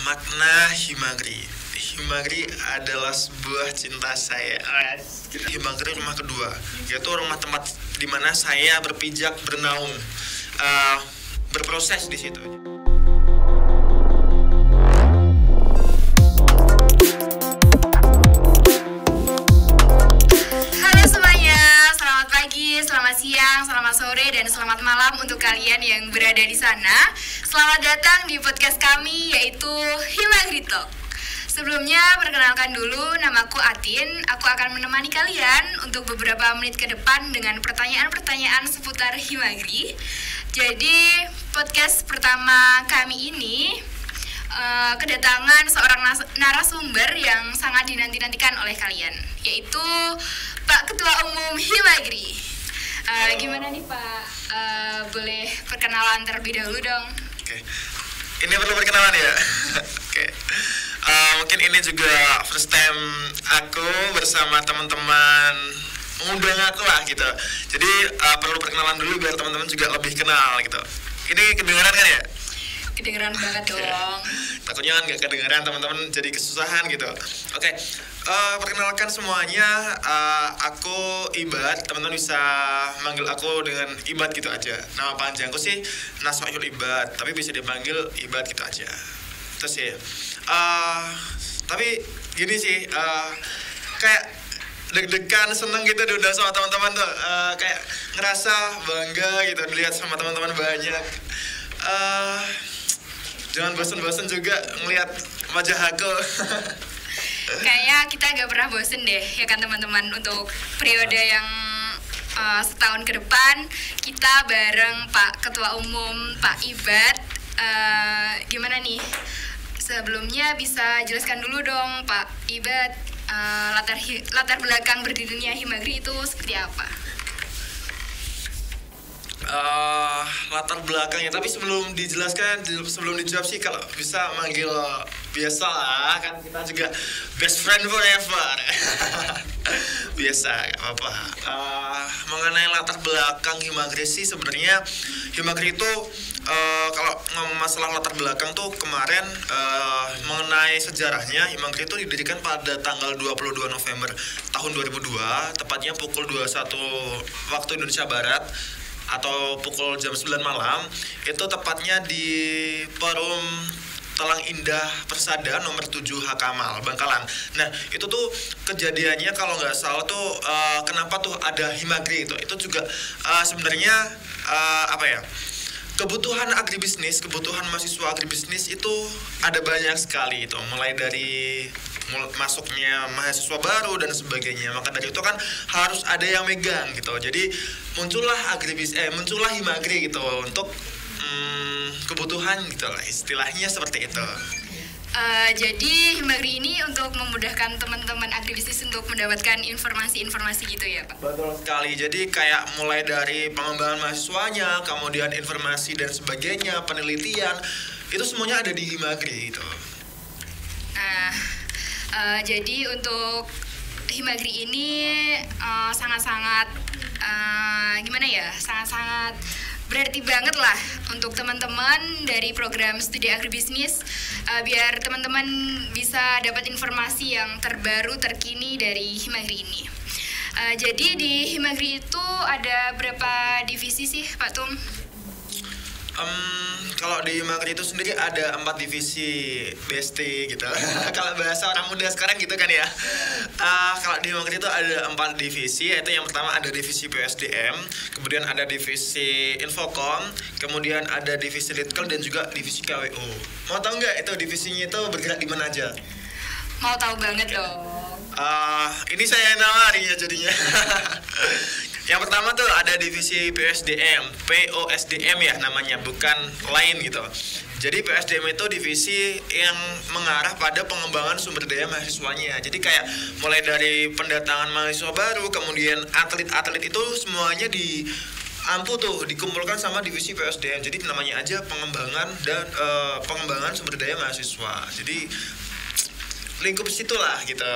Makna Himagri. Himagri adalah sebuah cinta saya. Himagri rumah kedua, yaitu rumah tempat di mana saya berpijak, bernaung, berproses di situ. Halo semuanya, selamat pagi, selamat siang, selamat sore, dan selamat malam untuk kalian yang berada di sana. Selamat datang di podcast kami, yaitu Himagri Talk. Sebelumnya, perkenalkan dulu, namaku Atin. Aku akan menemani kalian untuk beberapa menit ke depan dengan pertanyaan-pertanyaan seputar Himagri. Jadi, podcast pertama kami ini kedatangan seorang narasumber yang sangat dinanti-nantikan oleh kalian, yaitu Pak Ketua Umum Himagri. Gimana nih Pak? Boleh perkenalan terlebih dahulu dong? Oke. Ini perlu perkenalan ya? Oke. Mungkin ini juga first time aku bersama teman-teman mengundang aku lah gitu. Jadi perlu perkenalan dulu biar teman-teman juga lebih kenal gitu. Ini kedengaran kan ya? Kedengeran banget dong. Takutnya kan nggak kedengaran, teman-teman jadi kesusahan gitu. Oke. Perkenalkan semuanya, aku Ibad. Teman-teman bisa manggil aku dengan Ibad gitu aja. Nama panjangku sih Naswahyul Ibad, tapi bisa dipanggil Ibad gitu aja. Terus sih, tapi gini sih, kayak deg-degan, seneng gitu diundang sama teman-teman tuh, kayak ngerasa bangga gitu dilihat sama teman-teman banyak. Jangan bosan-bosan juga ngelihat wajah aku. Kayaknya kita gak pernah bosen deh, ya kan teman-teman, untuk periode yang setahun ke depan kita bareng Pak Ketua Umum Pak Ibad. Gimana nih? Sebelumnya bisa jelaskan dulu dong Pak Ibad, latar belakang berdirinya Himagri itu seperti apa? Latar belakangnya, tapi sebelum dijelaskan, sebelum dijawab sih, kalau bisa manggil biasa lah, kan kita juga best friend forever. Biasa, gak apa-apa. Mengenai latar belakang Himagri sih, sebenarnya Himagri itu kalau ngomong masalah latar belakang tuh kemarin, mengenai sejarahnya, Himagri itu didirikan pada tanggal 22 November tahun 2002, tepatnya pukul 21 waktu Indonesia Barat, atau pukul jam 9 malam. Itu tepatnya di Perum Telang Indah Persada nomor 7 Hakamal, Bangkalan. Nah, itu tuh kejadiannya kalau nggak salah tuh, kenapa tuh ada Himagri itu juga sebenarnya apa ya? Kebutuhan agribisnis, kebutuhan mahasiswa agribisnis itu ada banyak sekali itu, mulai dari masuknya mahasiswa baru dan sebagainya. Maka dari itu kan harus ada yang megang gitu. Jadi muncullah Himagri gitu untuk kebutuhan gitu lah, istilahnya seperti itu. Jadi Himagri ini untuk memudahkan teman-teman agribisnis untuk mendapatkan informasi-informasi gitu ya Pak? Betul sekali. Jadi kayak mulai dari pengembangan mahasiswanya, kemudian informasi dan sebagainya, penelitian, itu semuanya ada di Himagri gitu. Jadi untuk Himagri ini sangat-sangat sangat-sangat berarti banget lah untuk teman-teman dari program studi agribisnis, biar teman-teman bisa dapat informasi yang terbaru, terkini dari Himagri ini. Jadi di Himagri itu ada berapa divisi sih Pak Tum? Kalau di Himagri itu sendiri ada 4 divisi BST gitu. Kalau bahasa orang muda sekarang gitu kan ya. Kalau di Himagri itu ada 4 divisi, yaitu yang pertama ada divisi PSDM, kemudian ada divisi Infocom, kemudian ada divisi Litkel, dan juga divisi KWO. Mau tahu nggak itu divisinya itu bergerak di mana aja? Mau tahu banget dong. Ini saya nawarin ya jadinya. Yang pertama tuh ada divisi POSDM ya namanya, bukan lain gitu. Jadi POSDM itu divisi yang mengarah pada pengembangan sumber daya mahasiswanya. Jadi kayak mulai dari pendatangan mahasiswa baru, kemudian atlet-atlet itu semuanya dikumpulkan sama divisi POSDM. Jadi namanya aja pengembangan dan pengembangan sumber daya mahasiswa. Jadi lingkup situlah gitu.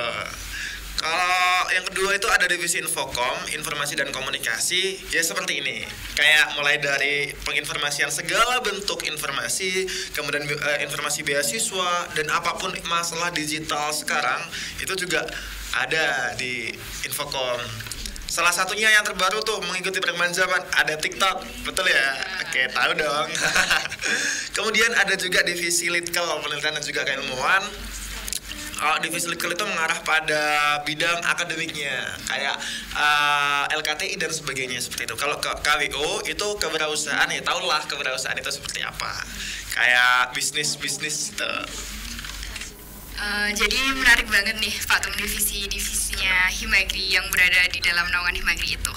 Kalau yang kedua itu ada divisi Infokom, informasi dan komunikasi. Ya seperti ini. Kayak mulai dari penginformasian segala bentuk informasi, kemudian informasi beasiswa dan apapun masalah digital sekarang itu juga ada di Infokom. Salah satunya yang terbaru tuh mengikuti perkembangan zaman ada TikTok, betul ya? Oke, tahu dong. Kemudian ada juga divisi Litkel, penelitian dan juga keilmuan. Divisi Litkel itu mengarah pada bidang akademiknya, kayak LKTI dan sebagainya seperti itu. Kalau ke KWO itu kewirausahaan, ya tahulah kewirausahaan itu seperti apa. Kayak bisnis gitu. Jadi menarik banget nih Pak Tum, divisinya Himagri yang berada di dalam naungan Himagri itu.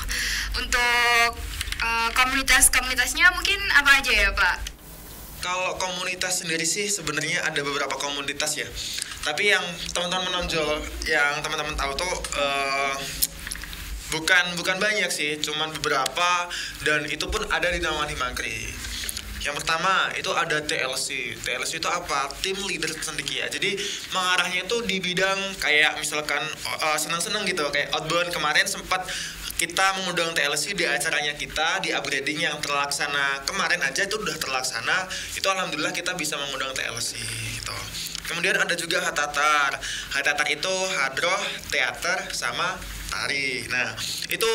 Untuk komunitasnya mungkin apa aja ya Pak? Kalau komunitas sendiri sih sebenarnya ada beberapa komunitas ya. Tapi yang teman-teman menonjol, yang teman-teman tahu tuh bukan banyak sih, cuman beberapa, dan itu pun ada di naungan Himagri. Yang pertama itu ada TLC. TLC itu apa? Tim Leader Cendekia. Jadi mengarahnya itu di bidang kayak misalkan senang-senang gitu, kayak outbound. Kemarin sempat kita mengundang TLC di acaranya kita, di upgrading yang terlaksana kemarin aja itu udah terlaksana. Itu alhamdulillah kita bisa mengundang TLC gitu. Kemudian ada juga Hatatar. Hatatar itu hadroh, teater, sama tari. Nah, itu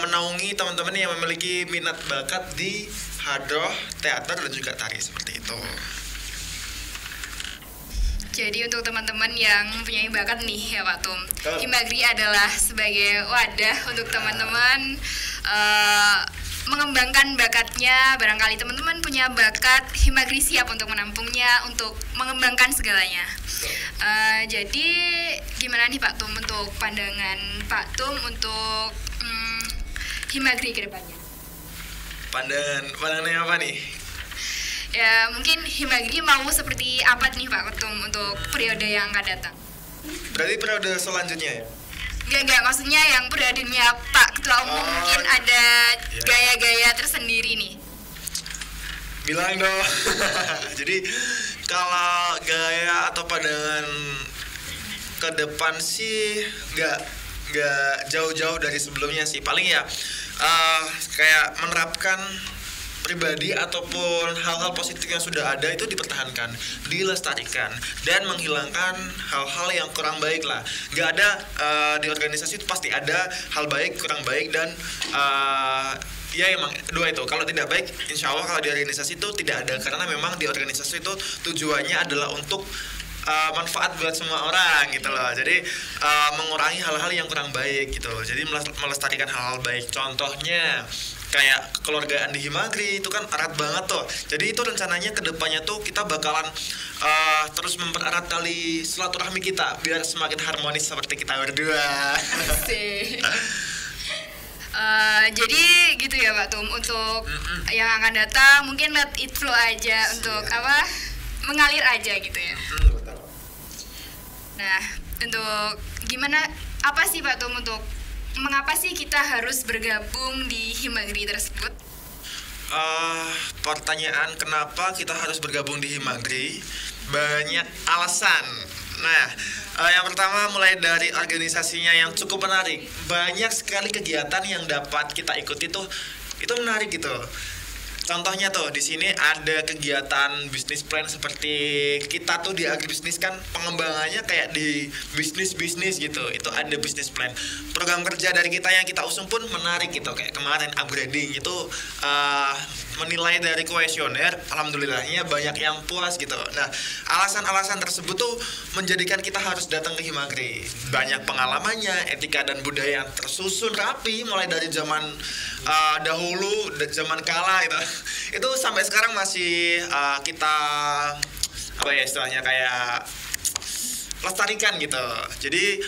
menaungi teman-teman yang memiliki minat bakat di hadroh, teater, dan juga tari seperti itu. Jadi untuk teman-teman yang mempunyai bakat nih ya Pak Tum, Himagri adalah sebagai wadah untuk teman-teman mengembangkan bakatnya. Barangkali teman-teman punya bakat, Himagri siap untuk menampungnya, untuk mengembangkan segalanya. Jadi gimana nih Pak Tum untuk pandangan Pak Tum untuk Himagri ke depannya? Pandangannya apa nih? Ya mungkin Himagri mau seperti apa nih Pak Ketum untuk periode yang akan datang? Berarti periode selanjutnya ya? Enggak, maksudnya yang periodenya Pak Ketua Umum mungkin ada gaya-gaya tersendiri nih. Bilang dong. Jadi kalau gaya atau pandangan ke depan sih nggak jauh-jauh dari sebelumnya sih. Paling ya kayak menerapkan pribadi ataupun hal-hal positif yang sudah ada itu dipertahankan, dilestarikan, dan menghilangkan hal-hal yang kurang baik lah. Gak ada di organisasi itu pasti ada hal baik, kurang baik, dan ya emang dua itu. Kalau tidak baik, insya Allah kalau di organisasi itu tidak ada, karena memang di organisasi itu tujuannya adalah untuk manfaat buat semua orang gitu loh. Jadi mengurangi hal-hal yang kurang baik gitu. Jadi melestarikan hal-hal baik. Contohnya kayak kekeluargaan di Himagri itu kan erat banget tuh. Jadi itu rencananya kedepannya tuh kita bakalan terus mempererat tali silaturahmi kita biar semakin harmonis seperti kita berdua. Jadi gitu ya Pak Tum, untuk yang akan datang mungkin let it flow aja. Untuk mengalir aja gitu ya. Nah, untuk gimana, apa sih Pak Tum, untuk mengapa sih kita harus bergabung di Himagri tersebut? Pertanyaan kenapa kita harus bergabung di Himagri, banyak alasan. Nah, yang pertama mulai dari organisasinya yang cukup menarik. Banyak sekali kegiatan yang dapat kita ikuti tuh, itu menarik gitu. Contohnya tuh di sini ada kegiatan bisnis plan, seperti kita tuh di agribisnis kan pengembangannya kayak di bisnis gitu. Itu ada bisnis plan. Program kerja dari kita yang kita usung pun menarik gitu. Kayak kemarin upgrading itu menilai dari kuesioner, alhamdulillahnya banyak yang puas gitu. Nah, alasan-alasan tersebut tuh menjadikan kita harus datang ke Himagri. Banyak pengalamannya, etika dan budaya yang tersusun rapi mulai dari zaman dahulu, zaman kala gitu. Itu sampai sekarang masih kita istilahnya kayak lestarikan gitu. Jadi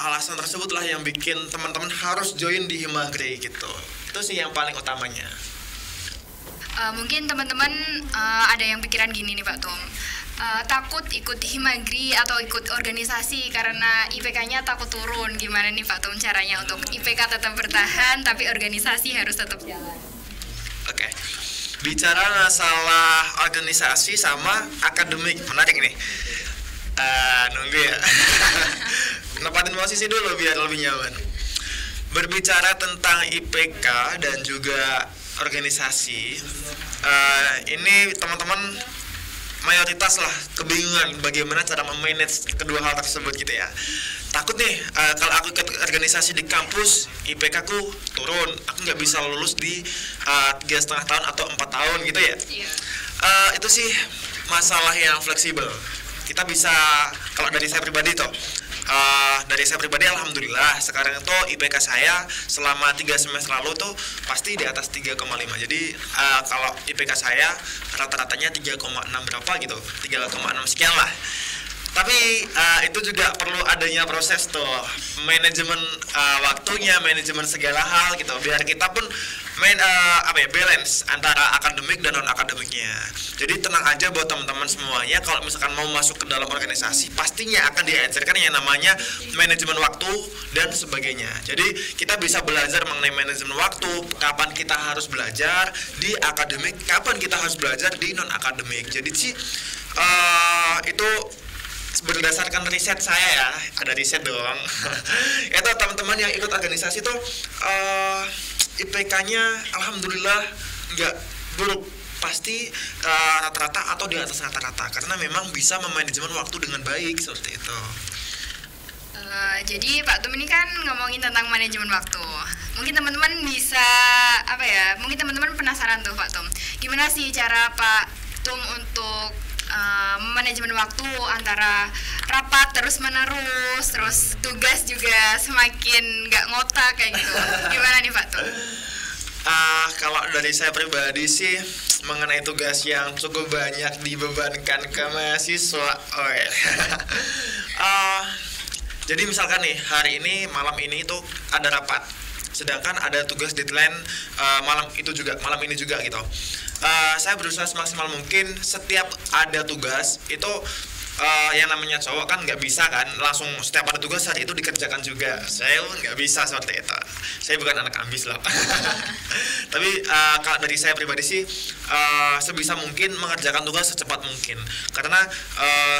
alasan tersebutlah yang bikin teman-teman harus join di Himagri gitu. Itu sih yang paling utamanya. Mungkin teman-teman ada yang pikiran gini nih Pak Tum, takut ikut Himagri atau ikut organisasi karena IPK-nya takut turun. Gimana nih Pak Tum caranya untuk IPK tetap bertahan tapi organisasi harus tetap jalan? Oke. Bicara masalah organisasi sama akademik, menarik nih. Nunggu ya. nempatin posisi dulu biar lebih nyaman. Berbicara tentang IPK dan juga organisasi, ini teman-teman mayoritas lah kebingungan bagaimana cara memanage kedua hal tersebut gitu ya. Takut nih kalau aku ikut organisasi di kampus IPK ku turun, aku nggak bisa lulus di 3,5 tahun atau 4 tahun gitu ya. Itu sih masalah yang fleksibel. Kita bisa, kalau dari saya pribadi tuh, alhamdulillah sekarang itu IPK saya selama 3 semester lalu tuh pasti di atas 3,5. Jadi kalau IPK saya rata-ratanya 3,6 berapa gitu, 3,6 sekian lah. Tapi itu juga perlu adanya proses tuh, manajemen waktunya, manajemen segala hal gitu, biar kita pun balance antara akademik dan non akademiknya. Jadi tenang aja buat teman-teman semuanya, kalau misalkan mau masuk ke dalam organisasi pastinya akan diajarkan yang namanya manajemen waktu dan sebagainya. Jadi kita bisa belajar mengenai manajemen waktu, kapan kita harus belajar di akademik, kapan kita harus belajar di non akademik. Jadi sih itu berdasarkan riset saya ya, ada riset dong. Itu teman-teman yang ikut organisasi tuh IPK-nya alhamdulillah nggak buruk, pasti rata-rata atau di atas rata-rata, karena memang bisa memanajemen waktu dengan baik seperti itu. Jadi Pak Tum ini kan ngomongin tentang manajemen waktu. Mungkin teman-teman bisa mungkin teman-teman penasaran tuh Pak Tum, gimana sih cara Pak Tum untuk manajemen waktu antara rapat terus menerus, terus tugas juga semakin nggak ngotak kayak gitu. Gimana nih Pak Tum? Kalau dari saya pribadi sih mengenai tugas yang cukup banyak dibebankan ke mahasiswa. Jadi misalkan nih hari ini malam ini itu ada rapat, sedangkan ada tugas deadline malam ini juga gitu. Saya berusaha semaksimal mungkin setiap ada tugas itu yang namanya cowok kan nggak bisa kan langsung setiap ada tugas hari itu dikerjakan juga. Saya nggak bisa seperti itu. Saya bukan anak ambis lah. Tapi kalau dari saya pribadi sih sebisa mungkin mengerjakan tugas secepat mungkin. Karena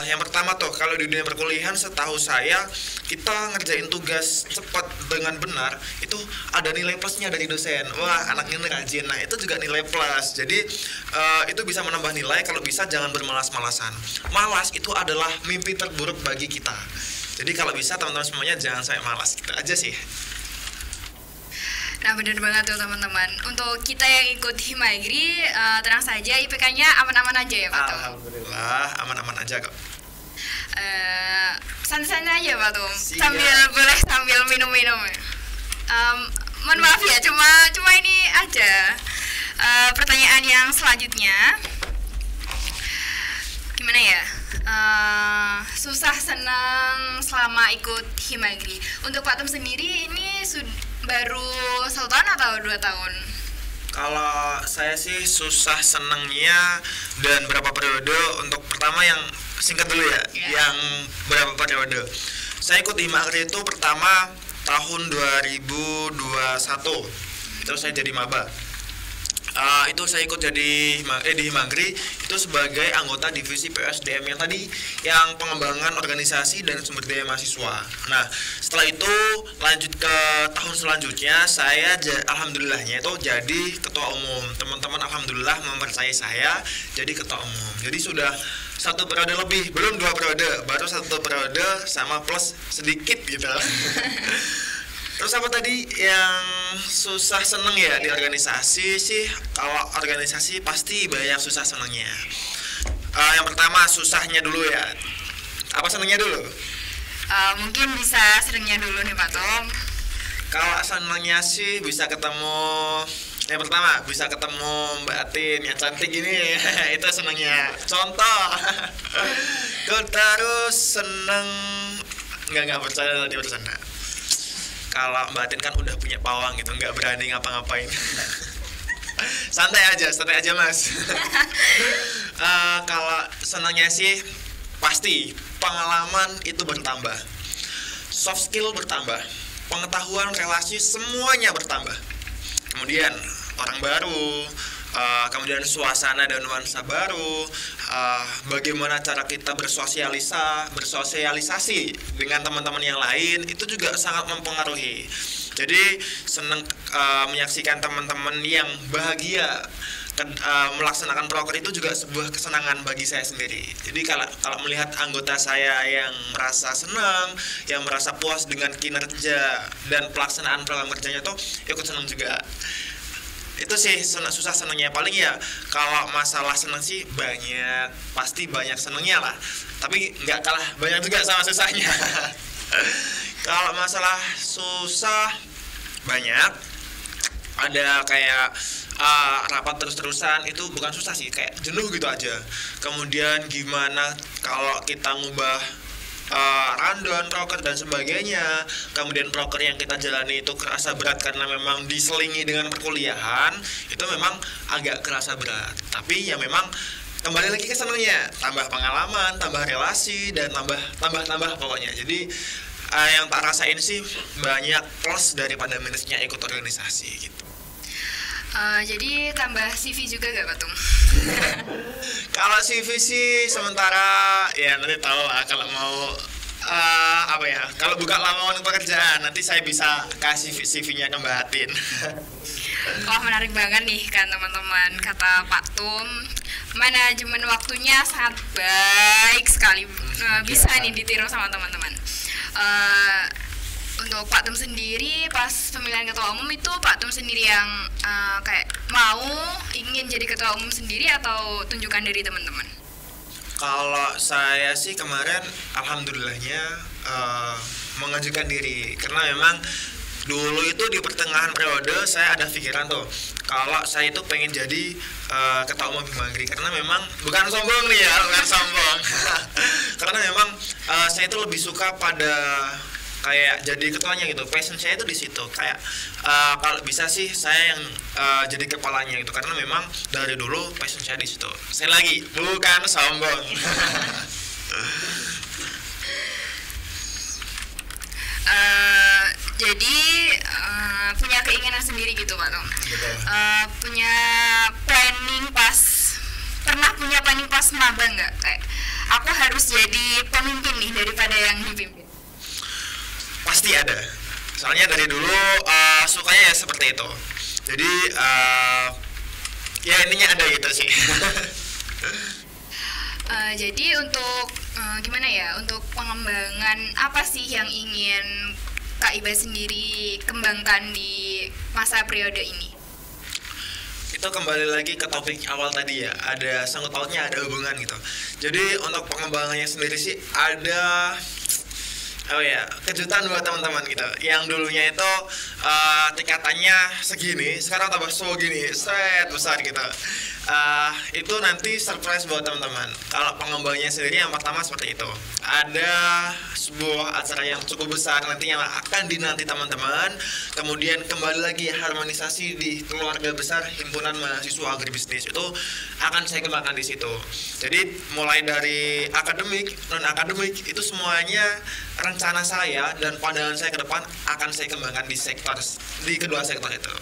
yang pertama tuh kalau di dunia perkuliahan setahu saya kita ngerjain tugas cepat dengan benar itu ada nilai plusnya dari dosen. Wah anak ini rajin. Nah itu juga nilai plus. Jadi itu bisa menambah nilai. Kalau bisa jangan bermalas-malasan. Malas itu adalah mimpi terburuk bagi kita. Jadi kalau bisa teman-teman semuanya jangan sampai malas, gitu aja sih. Nah benar banget tuh teman-teman. Untuk kita yang ikut Himagri, tenang saja IPK-nya aman-aman aja ya Pak Tum. Alhamdulillah aman-aman aja kok. Santai-santai aja Pak Tum. Siap. Sambil minum-minum. Mohon maaf ya, cuma ini aja. Pertanyaan yang selanjutnya, gimana ya? Susah senang selama ikut Himagri. Untuk Pak Tum sendiri ini baru 1 tahun atau 2 tahun? Kalau saya sih susah senangnya dan berapa periode. Untuk pertama yang singkat dulu ya, yang berapa periode. Saya ikut Himagri itu pertama tahun 2021. Terus saya jadi maba. Itu saya ikut jadi di Himagri itu sebagai anggota divisi PSDM yang tadi, yang pengembangan organisasi dan sumber daya mahasiswa. Nah setelah itu lanjut ke tahun selanjutnya saya alhamdulillahnya itu jadi ketua umum. Teman-teman alhamdulillah mempercayai saya jadi ketua umum. Jadi sudah 1 periode lebih, belum 2 periode, baru 1 periode sama plus sedikit gitu. Terus apa tadi yang susah seneng ya di organisasi sih? Kalau organisasi pasti banyak susah senengnya. Yang pertama susahnya dulu ya. Apa senengnya dulu? Mungkin bisa senengnya dulu nih Pak Tum. Kalau senengnya sih bisa ketemu. Yang pertama bisa ketemu Mbak Atin yang cantik gini. Itu senengnya. Contoh. Terus seneng nggak percaya tadi bercanda. Kalau Mbak Atin kan udah punya pawang gitu, nggak berani ngapa-ngapain. Santai aja mas. Kalau senangnya sih pasti pengalaman itu bertambah, soft skill bertambah, pengetahuan relasi semuanya bertambah. Kemudian orang baru, kemudian suasana dan nuansa baru, bagaimana cara kita bersosialisasi dengan teman-teman yang lain itu juga sangat mempengaruhi. Jadi senang menyaksikan teman-teman yang bahagia melaksanakan proker itu juga sebuah kesenangan bagi saya sendiri. Jadi kalau melihat anggota saya yang merasa senang, yang merasa puas dengan kinerja dan pelaksanaan program kerjanya tuh ikut senang juga. Itu sih susah senangnya. Paling ya kalau masalah senang sih pasti banyak senangnya lah, tapi nggak kalah banyak juga sama susahnya. Kalau masalah susah banyak, ada kayak rapat terus-terusan, itu bukan susah sih, kayak jenuh gitu aja. Kemudian gimana kalau kita ngubah rundown, proker dan sebagainya. Kemudian proker yang kita jalani itu kerasa berat karena memang diselingi dengan perkuliahan, itu memang agak kerasa berat. Tapi ya memang kembali lagi ke senangnya, tambah pengalaman, tambah relasi, dan tambah pokoknya. Jadi yang tak rasain sih banyak plus daripada minusnya ikut organisasi gitu. Jadi tambah CV juga gak Pak Tum? Kalau CV sih sementara ya nanti tahu lah kalau mau kalau buka lowongan pekerjaan nanti saya bisa kasih CV-nya ke Mbak Atin. Wah, menarik banget nih kan teman-teman, kata Pak Tum. Manajemen waktunya sangat baik sekali, bisa nih ditiru sama teman-teman. Untuk Pak Tum sendiri pas pemilihan ketua umum itu Pak Tum sendiri yang kayak ingin jadi ketua umum sendiri atau tunjukan dari teman-teman? Kalau saya sih kemarin alhamdulillahnya mengajukan diri, karena memang dulu itu di pertengahan periode saya ada pikiran tuh kalau saya itu pengen jadi ketua umum Hima Agri, karena memang bukan sombong nih ya, bukan sombong. Karena memang saya itu lebih suka pada kayak jadi ketuanya gitu, passion saya itu di situ. Kayak kalau bisa sih saya yang jadi kepalanya gitu, karena memang dari dulu passion saya di situ. Saya lagi bukan sombong. Jadi punya keinginan sendiri gitu Pak Tum. Pernah punya planning pas maba nggak, kayak aku harus jadi pemimpin nih daripada yang dipimpin? Pasti ada, soalnya dari dulu sukanya ya seperti itu. Jadi ya intinya ada gitu sih. Jadi untuk gimana ya, untuk pengembangan apa sih yang ingin Kak Iba sendiri kembangkan di masa periode ini? Itu kembali lagi ke topik awal tadi ya, ada sangkut pautnya, ada hubungan gitu. Jadi untuk pengembangannya sendiri sih ada kejutan buat teman-teman gitu. Yang dulunya itu tingkatannya segini, sekarang tambah segini, besar gitu. Itu nanti surprise buat teman-teman. Kalau pengembangnya sendiri yang pertama seperti itu, ada sebuah acara yang cukup besar nanti yang akan dinanti teman-teman. Kemudian kembali lagi harmonisasi di keluarga besar himpunan mahasiswa agribisnis itu akan saya kembangkan di situ. Jadi mulai dari akademik, non akademik itu semuanya rencana saya dan pandangan saya ke depan akan saya kembangkan di kedua sektor itu.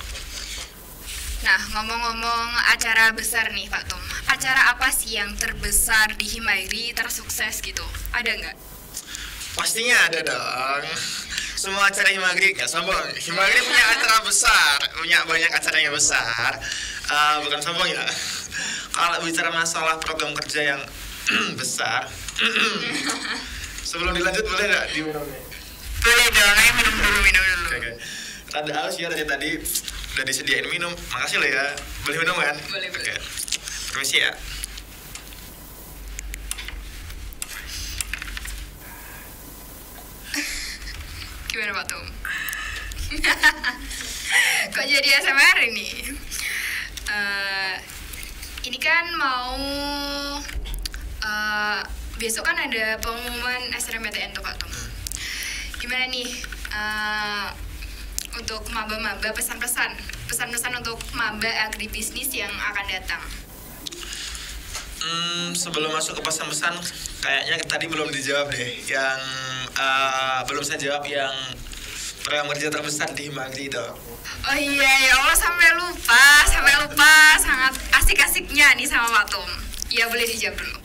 Nah, ngomong-ngomong acara besar nih Pak Tum, acara apa sih yang terbesar di Hima Agri tersukses gitu? Ada nggak? Pastinya ada dong. Semua acara Hima Agri nggak sombong. Hima Agri punya acara besar, punya banyak acara yang besar. Bukan sombong ya. Kalau bicara masalah program kerja yang besar, sebelum dilanjut boleh nggak diminumnya? Boleh dong, minum dulu. Oke. Rada haus ya dari tadi. Udah disediain minum, makasih lo ya. Boleh minum kan? Boleh. Oke. Permisi ya. Gimana Pak Tum? Kok jadi ASMR ini? Ini kan mau besok kan ada pengumuman SNMPTN tuh Pak Tum. Gimana nih untuk maba-maba, pesan-pesan untuk maba agribisnis yang akan datang? Sebelum masuk ke pesan-pesan, kayaknya tadi belum dijawab deh. Yang belum saya jawab yang program kerja terbesar di Hima Agri itu. Oh iya, ya Allah, sampai lupa, sangat asik-asiknya nih sama Pak Tum. Ya boleh dijawab dulu.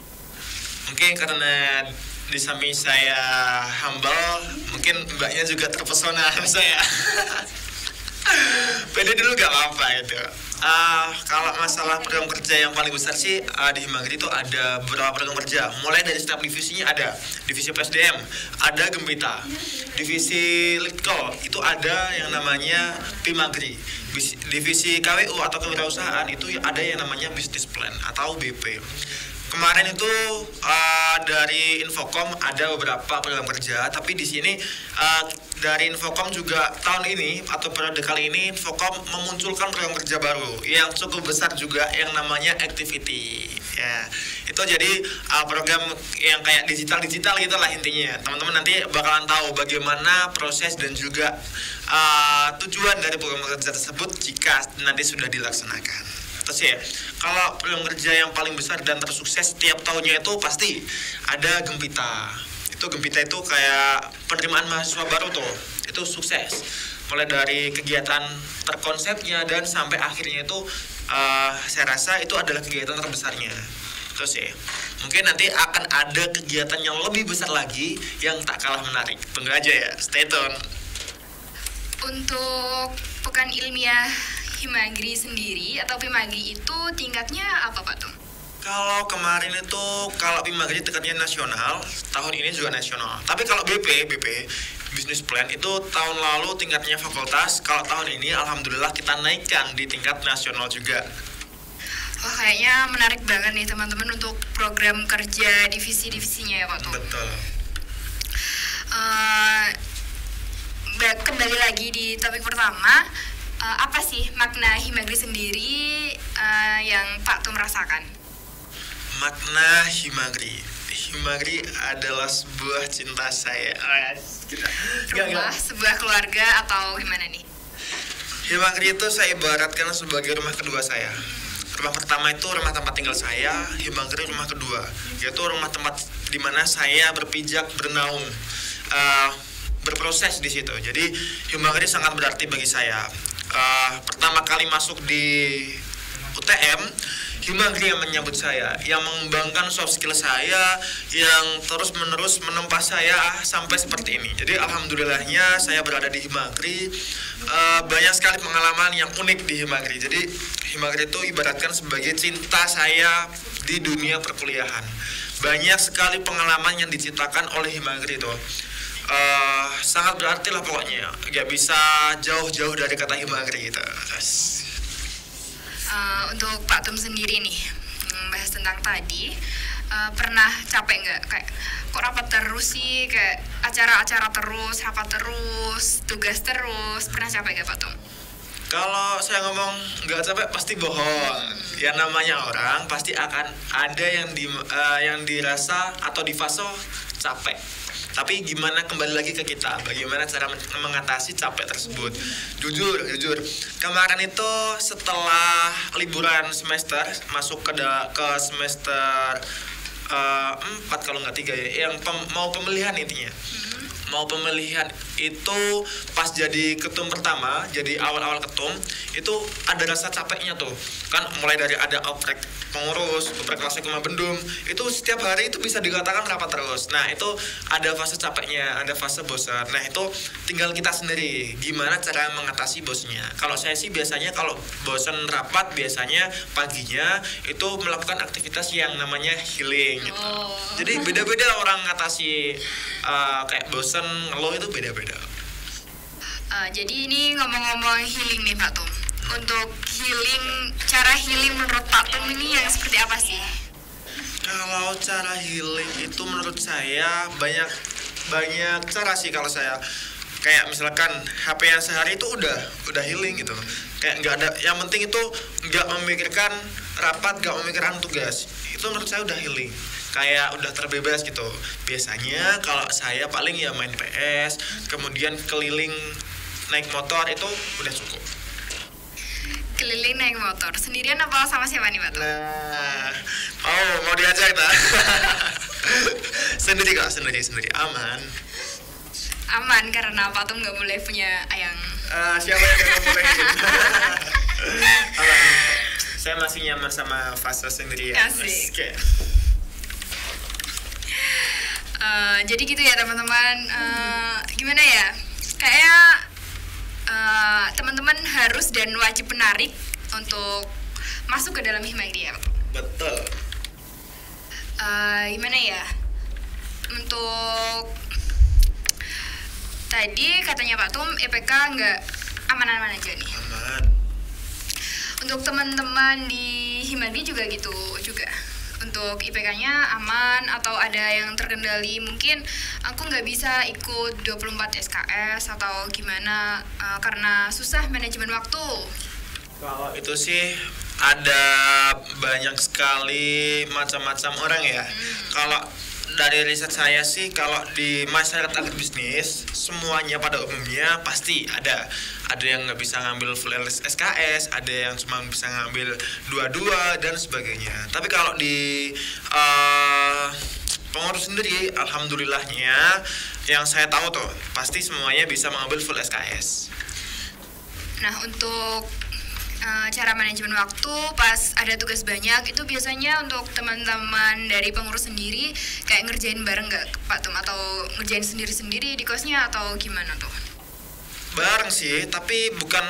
Mungkin karena di samping saya humble, mungkin mbaknya juga terpesona sama saya. Pede dulu gak apa-apa itu. Kalau masalah program kerja yang paling besar sih di Himagri itu ada beberapa program kerja. Mulai dari setiap divisinya ada divisi PSDM, ada Gempita, divisi Litkol itu ada yang namanya Himagri, divisi KWU atau kewirausahaan itu ada yang namanya Business Plan atau BP. Kemarin itu dari Infocom ada beberapa program kerja, tapi di sini dari Infocom juga tahun ini atau periode kali ini Infocom memunculkan program kerja baru yang cukup besar juga yang namanya Activity. Ya, itu jadi program yang kayak digital gitulah intinya. Teman-teman nanti bakalan tahu bagaimana proses dan juga tujuan dari program kerja tersebut jika nanti sudah dilaksanakan. Terus ya, kalau program kerja yang paling besar dan tersukses setiap tahunnya itu pasti ada Gempita. Gempita itu kayak penerimaan mahasiswa baru tuh, itu sukses. Mulai dari kegiatan terkonsepnya dan sampai akhirnya itu saya rasa itu adalah kegiatan terbesarnya. Terus ya, mungkin nanti akan ada kegiatan yang lebih besar lagi yang tak kalah menarik. Tunggu aja ya, stay tune. Untuk pekan ilmiah Himagri sendiri atau Himagri itu tingkatnya apa Pak Tung? Kalau kemarin itu kalau Himagri tingkatnya nasional, tahun ini juga nasional. Tapi kalau BP Business Plan itu tahun lalu tingkatnya fakultas, kalau tahun ini alhamdulillah kita naikkan di tingkat nasional juga. Wah, kayaknya menarik banget nih teman-teman untuk program kerja divisi-divisinya ya Pak Tung. Betul. Kembali lagi di topik pertama. Apa sih makna Himagri sendiri yang Pak Tum merasakan? Makna Himagri adalah sebuah cinta saya. Sebuah keluarga atau gimana nih? Himagri itu saya ibaratkan sebagai rumah kedua saya. Rumah pertama itu rumah tempat tinggal saya, Himagri rumah kedua, yaitu rumah tempat di mana saya berpijak, bernaung, berproses di situ. Jadi Himagri sangat berarti bagi saya. Pertama kali masuk di UTM, Himagri yang menyambut saya, yang mengembangkan soft skill saya, yang terus-menerus menempa saya sampai seperti ini. Jadi alhamdulillahnya saya berada di Himagri, banyak sekali pengalaman yang unik di Himagri. Jadi Himagri itu ibaratkan sebagai cinta saya di dunia perkuliahan. Banyak sekali pengalaman yang diciptakan oleh Himagri itu. Sangat berarti lah pokoknya, gak bisa jauh-jauh dari kata Himagri gitu. Untuk Pak Tum sendiri nih, bahas tentang tadi, pernah capek nggak kayak kok rapat terus sih, kayak acara-acara terus, rapat terus, tugas terus, pernah capek nggak Pak Tum? Kalau saya ngomong nggak capek pasti bohong. Ya namanya orang pasti akan ada yang dirasa atau di fase capek. Tapi gimana kembali lagi ke kita, bagaimana cara mengatasi capek tersebut. Jujur, kemarin itu setelah liburan semester, masuk ke semester 4 kalau nggak 3 ya, yang mau pemilihan intinya. Mau pemilihan itu pas jadi ketum pertama, jadi awal-awal ketum, itu ada rasa capeknya tuh. Kan mulai dari ada oprek pengurus, oprek kelas Kema Bendum, itu setiap hari itu bisa dikatakan rapat terus. Nah, itu ada fase capeknya, ada fase bosan. Nah, itu tinggal kita sendiri gimana cara mengatasi bosnya. Kalau saya sih biasanya kalau bosan rapat, biasanya paginya itu melakukan aktivitas yang namanya healing gitu. Jadi beda-beda orang ngatasi kayak bosan, ngeluh itu beda-beda. Jadi ini ngomong-ngomong healing nih Pak Tum. Untuk healing, cara healing menurut Pak Tum ini yang seperti apa sih? Kalau cara healing itu menurut saya banyak cara sih. Kalau saya kayak misalkan HP yang sehari itu udah healing gitu. Kayak nggak ada, yang penting itu nggak memikirkan rapat, nggak memikirkan tugas. Itu menurut saya udah healing. Kayak udah terbebas gitu. Biasanya kalau saya paling ya main PS, kemudian keliling naik motor, itu udah cukup. Keliling naik motor sendirian apa sama siapa nih Pak Tum? Nah, mau diajak tak? Sendiri aman. Aman karena Pak Tum nggak boleh punya ayang. Siapa yang nggak boleh? Saya masih nyaman sama fase sendirian. Asik. Oke. Jadi gitu ya teman-teman. Gimana ya? Kayaknya teman-teman harus dan wajib menarik untuk masuk ke dalam Himagri ya. Betul. Gimana ya? Untuk tadi katanya Pak Tum IPK nggak aman-aman aja nih. Aman. Untuk teman-teman di Himagri juga gitu juga. Untuk IPK-nya aman atau ada yang terkendali, mungkin aku nggak bisa ikut 24 SKS atau gimana karena susah manajemen waktu. Kalau itu sih ada banyak sekali macam-macam orang ya. Kalau dari riset saya sih, kalau di masyarakat agribisnis semuanya pada umumnya pasti ada yang nggak bisa ngambil full SKS, ada yang cuma bisa ngambil 2-2 dan sebagainya. Tapi kalau di pengurus sendiri, alhamdulillahnya yang saya tahu tuh pasti semuanya bisa mengambil full SKS. Nah, untuk cara manajemen waktu pas ada tugas banyak itu biasanya untuk teman-teman dari pengurus sendiri kayak ngerjain bareng nggak Pak Tum, atau ngerjain sendiri-sendiri di kosnya atau gimana tuh? Bareng sih, tapi bukan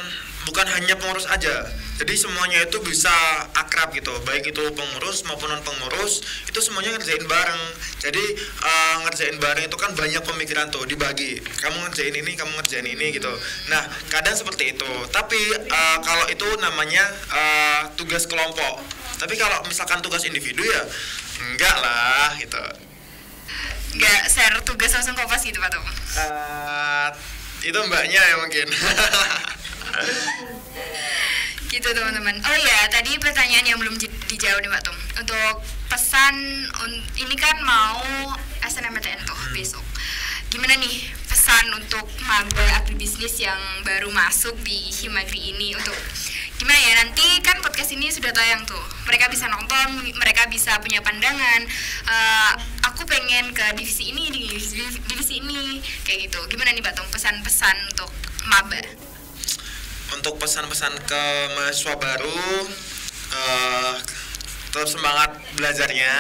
hanya pengurus aja. Jadi semuanya itu bisa akrab gitu, baik itu pengurus maupun non pengurus, itu semuanya ngerjain bareng. Jadi ngerjain bareng itu kan banyak pemikiran tuh dibagi. Kamu ngerjain ini, kamu ngerjain ini gitu. Nah, kadang seperti itu. Tapi kalau itu namanya tugas kelompok. Tapi kalau misalkan tugas individu ya enggak lah gitu. Nggak share tugas langsung kopas gitu Pak Tum? Itu mbaknya ya mungkin. Gitu teman-teman. Oh iya, tadi pertanyaan yang belum dijawab nih Pak Tum. Untuk pesan, ini kan mau SNMPTN tuh besok. Gimana nih pesan untuk maba agribisnis yang baru masuk di Himagri ini, untuk gimana ya, nanti kan podcast ini sudah tayang tuh, mereka bisa nonton, mereka bisa punya pandangan, aku pengen ke divisi ini, divisi ini, kayak gitu. Gimana nih Pak Tum pesan-pesan untuk maba? Untuk pesan-pesan ke mahasiswa baru, tetap semangat belajarnya,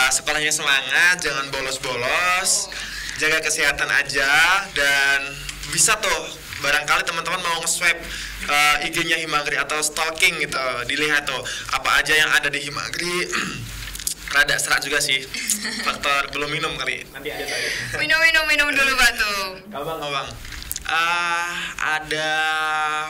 sekolahnya semangat, jangan bolos-bolos, jaga kesehatan aja, dan bisa tuh barangkali teman-teman mau nge-swipe IG-nya Himagri atau stalking gitu, dilihat tuh apa aja yang ada di Himagri. Rada serak juga sih, faktor belum minum kali, nanti ada tadi. Minum dulu Pak Tum. Abang. Ada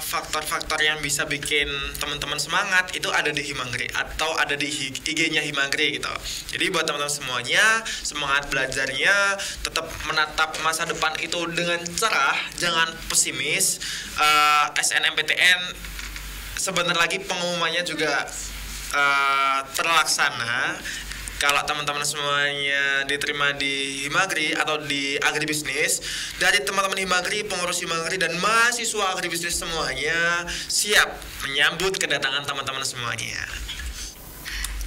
faktor-faktor yang bisa bikin teman-teman semangat, itu ada di Himagri atau ada di IG-nya Himagri gitu. Jadi buat teman-teman semuanya, semangat belajarnya, tetap menatap masa depan itu dengan cerah, jangan pesimis. SNMPTN sebentar lagi pengumumannya juga terlaksana. Kalau teman-teman semuanya diterima di Himagri atau di agribisnis, dari teman-teman Himagri, pengurus Himagri, dan mahasiswa agribisnis semuanya siap menyambut kedatangan teman-teman semuanya.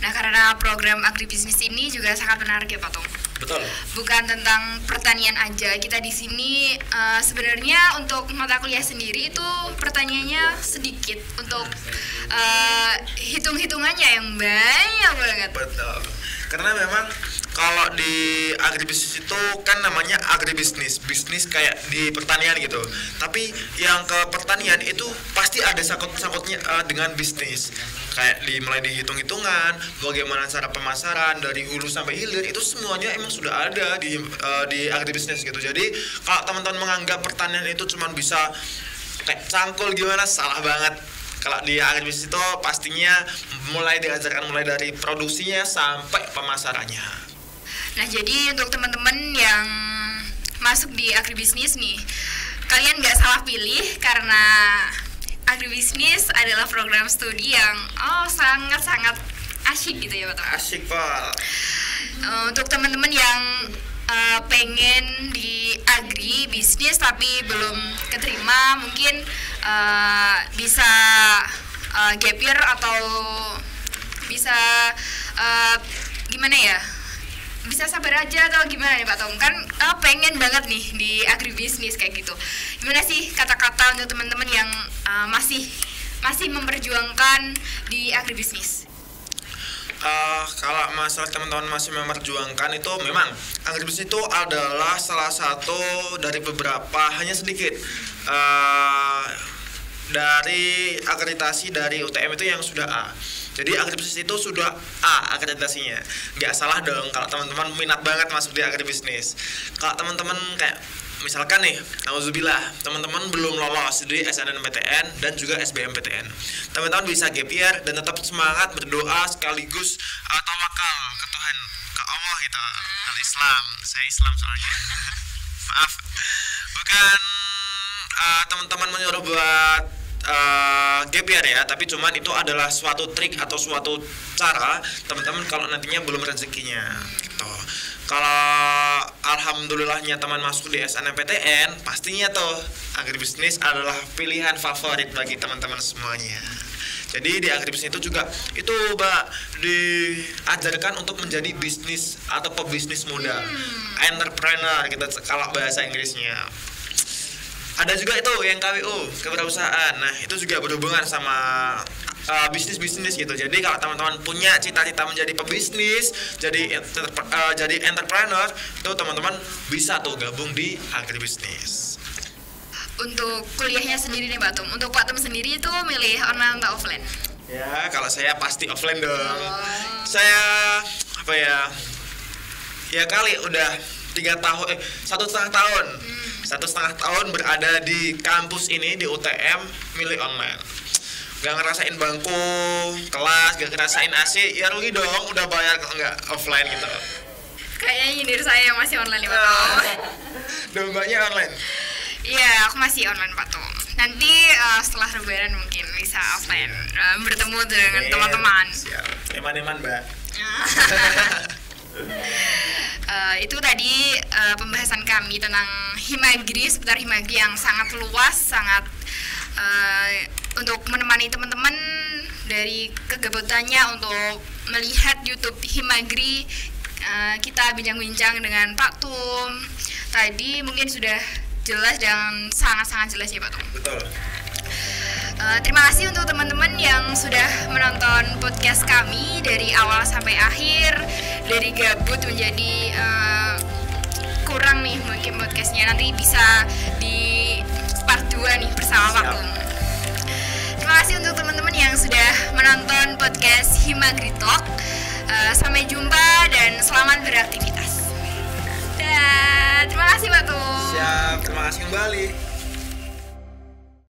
Nah, karena program agribisnis ini juga sangat menarik ya Pak Tum. Betul. Bukan tentang pertanian aja. Kita di sini sebenarnya untuk mata kuliah sendiri itu pertanyaannya sedikit, untuk hitung-hitungannya yang banyak banget. Betul. Karena memang kalau di agribisnis itu kan namanya agribisnis, bisnis kayak di pertanian gitu. Tapi yang ke pertanian itu pasti ada sangkut-sangkutnya dengan bisnis. Kayak mulai dihitung-hitungan, bagaimana cara pemasaran dari hulu sampai hilir, itu semuanya emang sudah ada di agribisnis gitu. Jadi kalau teman-teman menganggap pertanian itu cuma bisa kayak cangkul gimana, salah banget. Kalau di agribisnis itu pastinya diajarkan mulai dari produksinya sampai pemasarannya. Nah, jadi untuk teman-teman yang masuk di agribisnis nih, kalian nggak salah pilih, karena agribisnis adalah program studi yang sangat-sangat asyik gitu ya Pak. Asyik Pak. Untuk teman-teman yang pengen di agribisnis tapi belum keterima, mungkin bisa gap year atau bisa gimana ya, bisa sabar aja atau gimana nih Pak Tom, kan pengen banget nih di agribisnis kayak gitu. Gimana sih kata-kata untuk teman-teman yang masih masih memperjuangkan di agribisnis? Kalau masalah teman-teman masih memperjuangkan itu memang agribisnis itu adalah salah satu dari beberapa, hanya sedikit dari akreditasi dari UTM itu yang sudah A. Jadi agribisnis itu sudah A akreditasinya. Nggak salah dong kalau teman-teman minat banget masuk di agribisnis. Kalau teman-teman kayak misalkan nih, nauzubillah, teman-teman belum lolos di SNMPTN dan juga SBMPTN. Teman-teman bisa gap year dan tetap semangat berdoa sekaligus tawakal ke Tuhan, ke Allah gitu. Al-Islam, saya Islam soalnya. Maaf. Bukan teman-teman menyuruh buat gap year ya, tapi cuman itu adalah suatu trik atau suatu cara teman-teman kalau nantinya belum rezekinya gitu. Kalau alhamdulillahnya teman masuk di SNMPTN, pastinya tuh agribisnis adalah pilihan favorit bagi teman-teman semuanya. Jadi di agribisnis itu juga itu Mbak diajarkan untuk menjadi bisnis atau pebisnis muda, entrepreneur gitu kalau bahasa Inggrisnya. Ada juga itu yang KWU, kewirausahaan. Nah, itu juga berhubungan sama bisnis-bisnis gitu. Jadi kalau teman-teman punya cita-cita menjadi pebisnis, jadi entrepreneur, itu teman-teman bisa tuh gabung di agribisnis. Untuk kuliahnya sendiri nih Mbak Tum, untuk Pak Tum sendiri itu milih online atau offline? Ya, kalau saya pasti offline dong. Saya apa ya? Ya kali udah 1,5 tahun berada di kampus ini di UTM, milih online. Gak ngerasain bangku kelas, gak ngerasain AC, ya rugi dong, udah bayar kalau nggak offline gitu. Kayaknya nyindir saya yang masih online nih Pak Tum. Dombanya online. Iya, aku masih online Pak Tum. Nanti setelah lebaran mungkin bisa offline, bertemu dengan teman-teman. Siap, eman-eman Mbak. Itu tadi pembahasan kami tentang Himagri, seputar Himagri yang sangat luas, sangat untuk menemani teman-teman dari kegabutannya untuk melihat YouTube Himagri. Kita bincang-bincang dengan Pak Tum. Tadi mungkin sudah jelas dan sangat-sangat jelas ya Pak Tum. Betul. Terima kasih untuk teman-teman yang sudah menonton podcast kami dari awal sampai akhir, dari gabut menjadi kurang nih mungkin podcastnya, nanti bisa di part 2 nih bersama Pak Tum. Terima kasih untuk teman-teman yang sudah menonton podcast Himagri Talk. Sampai jumpa dan selamat beraktivitas. Dan terima kasih Pak Tum. Siap, terima kasih kembali.